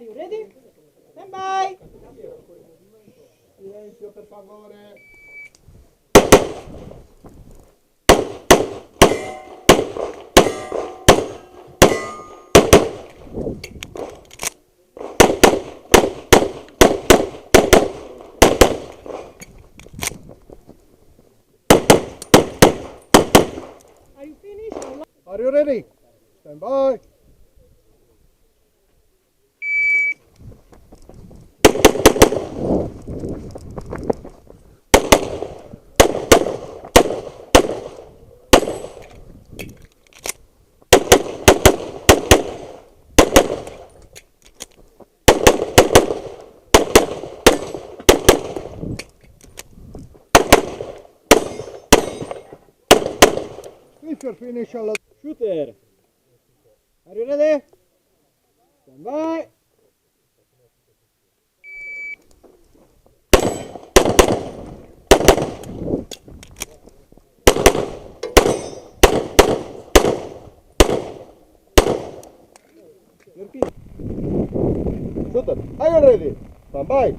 Are you ready? Stand by. Silenzio per favore. Are you finished? Are you ready? Stand by. If you're finished, Shooter, are you ready? Stand by. Shooter, are you ready? Stand by.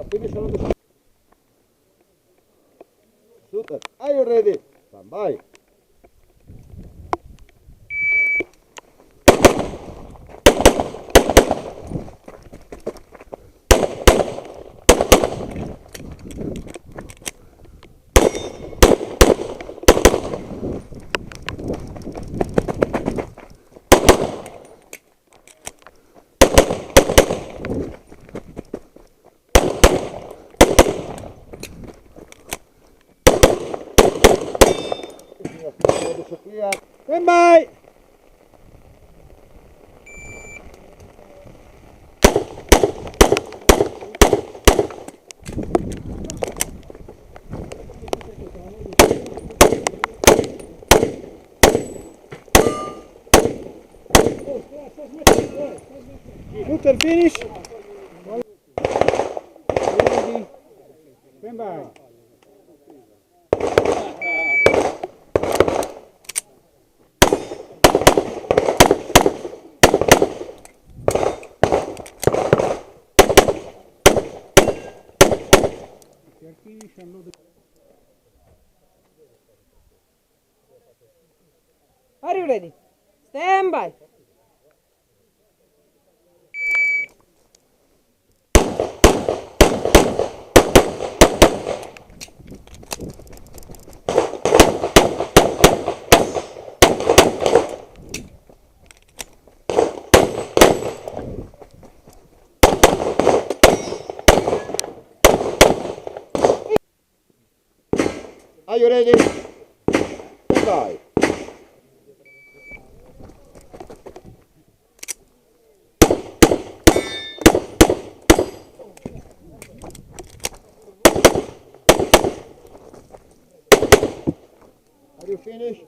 Finish on the shooter. Are you ready? Stand by. Stand by. Shooter finish. Ready. Stand by. Are you ready? Stand by. Are you ready? Stand by. Are you finished?